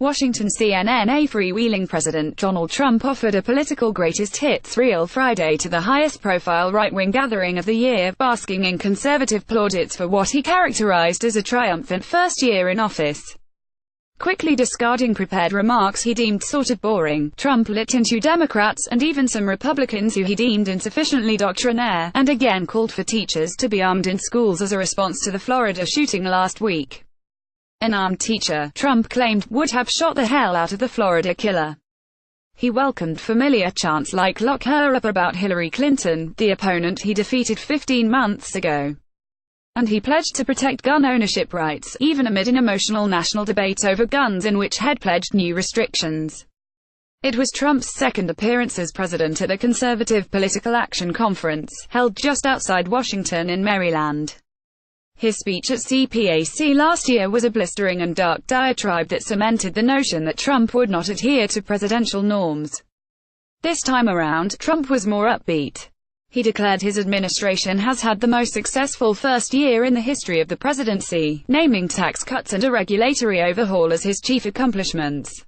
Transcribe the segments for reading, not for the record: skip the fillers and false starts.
Washington CNN. A freewheeling President Donald Trump offered a political greatest hits reel Friday to the highest-profile right-wing gathering of the year, basking in conservative plaudits for what he characterized as a triumphant first year in office. Quickly discarding prepared remarks he deemed sort of boring, Trump lit into Democrats and even some Republicans who he deemed insufficiently doctrinaire, and again called for teachers to be armed in schools as a response to the Florida shooting last week. An armed teacher, Trump claimed, would have shot the hell out of the Florida killer. He welcomed familiar chants like "Lock her up" about Hillary Clinton, the opponent he defeated 15 months ago. And he pledged to protect gun ownership rights, even amid an emotional national debate over guns in which had pledged new restrictions. It was Trump's second appearance as president at the Conservative Political Action Conference, held just outside Washington in Maryland. His speech at CPAC last year was a blistering and dark diatribe that cemented the notion that Trump would not adhere to presidential norms. This time around, Trump was more upbeat. He declared his administration has had the most successful first year in the history of the presidency, naming tax cuts and a regulatory overhaul as his chief accomplishments.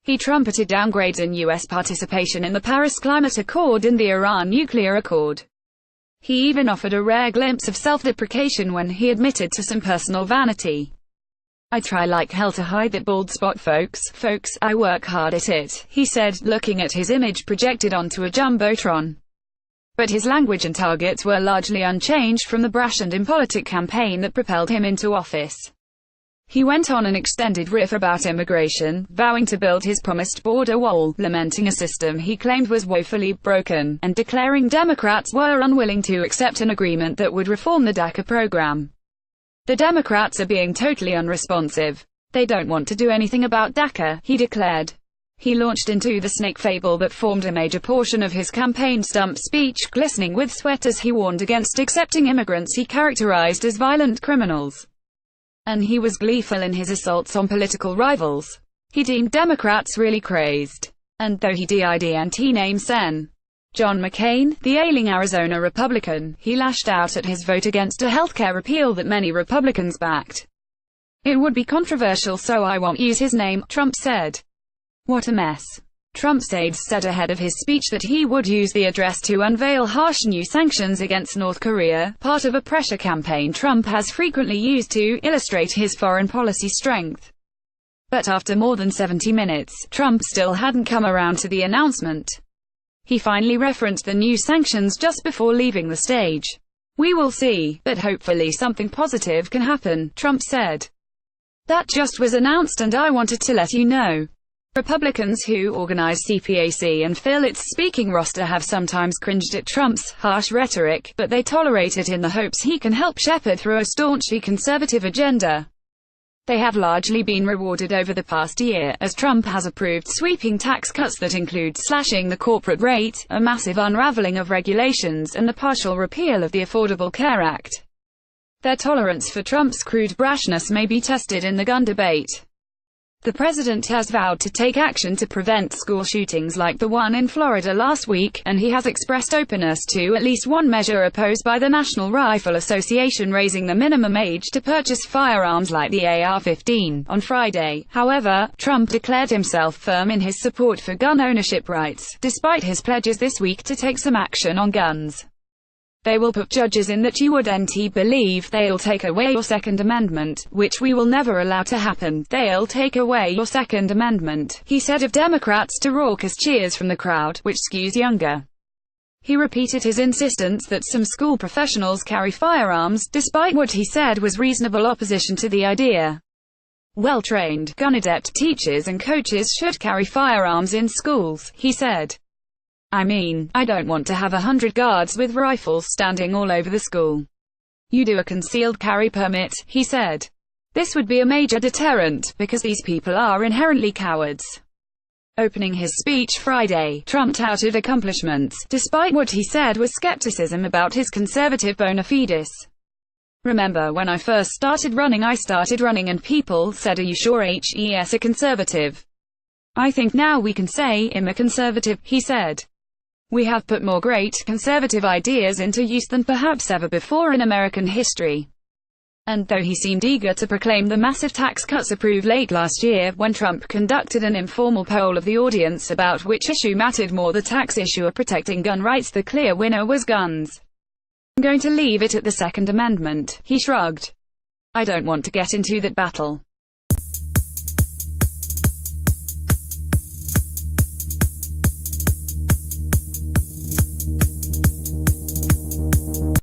He trumpeted downgrades in U.S. participation in the Paris Climate Accord and the Iran nuclear accord. He even offered a rare glimpse of self-deprecation when he admitted to some personal vanity. "I try like hell to hide that bald spot, folks, I work hard at it," he said, looking at his image projected onto a jumbotron. But his language and targets were largely unchanged from the brash and impolitic campaign that propelled him into office. He went on an extended riff about immigration, vowing to build his promised border wall, lamenting a system he claimed was woefully broken, and declaring Democrats were unwilling to accept an agreement that would reform the DACA program. "The Democrats are being totally unresponsive. They don't want to do anything about DACA," he declared. He launched into the snake fable that formed a major portion of his campaign stump speech, glistening with sweat as he warned against accepting immigrants he characterized as violent criminals. And he was gleeful in his assaults on political rivals. He deemed Democrats really crazed. And though he didn't name Sen. John McCain, the ailing Arizona Republican, he lashed out at his vote against a healthcare repeal that many Republicans backed. "It would be controversial, so I won't use his name," Trump said. "What a mess." Trump's aides said ahead of his speech that he would use the address to unveil harsh new sanctions against North Korea, part of a pressure campaign Trump has frequently used to illustrate his foreign policy strength. But after more than 70 minutes, Trump still hadn't come around to the announcement. He finally referenced the new sanctions just before leaving the stage. "We will see, but hopefully something positive can happen," Trump said. "That just was announced and I wanted to let you know." Republicans who organize CPAC and fill its speaking roster have sometimes cringed at Trump's harsh rhetoric, but they tolerate it in the hopes he can help shepherd through a staunchly conservative agenda. They have largely been rewarded over the past year, as Trump has approved sweeping tax cuts that include slashing the corporate rate, a massive unraveling of regulations, and the partial repeal of the Affordable Care Act. Their tolerance for Trump's crude brashness may be tested in the gun debate. The president has vowed to take action to prevent school shootings like the one in Florida last week, and he has expressed openness to at least one measure opposed by the National Rifle Association raising the minimum age to purchase firearms like the AR-15. On Friday, however, Trump declared himself firm in his support for gun ownership rights, despite his pledges this week to take some action on guns. "They will put judges in that you wouldn't believe, they'll take away your Second Amendment, which we will never allow to happen, they'll take away your Second Amendment," he said of Democrats to raucous cheers from the crowd, which skews younger. He repeated his insistence that some school professionals carry firearms, despite what he said was reasonable opposition to the idea. "Well-trained, gun-adept teachers and coaches should carry firearms in schools," he said. "I mean, I don't want to have 100 guards with rifles standing all over the school. You do a concealed carry permit," he said. "This would be a major deterrent, because these people are inherently cowards." Opening his speech Friday, Trump touted accomplishments, despite what he said was skepticism about his conservative bona fides. "Remember when I first started running and people said, 'Are you sure he's a conservative?' I think now we can say, 'I'm a conservative,'" he said. "We have put more great conservative ideas into use than perhaps ever before in American history." And though he seemed eager to proclaim the massive tax cuts approved late last year, when Trump conducted an informal poll of the audience about which issue mattered more, the tax issue or protecting gun rights, the clear winner was guns. "I'm going to leave it at the Second Amendment," he shrugged. "I don't want to get into that battle.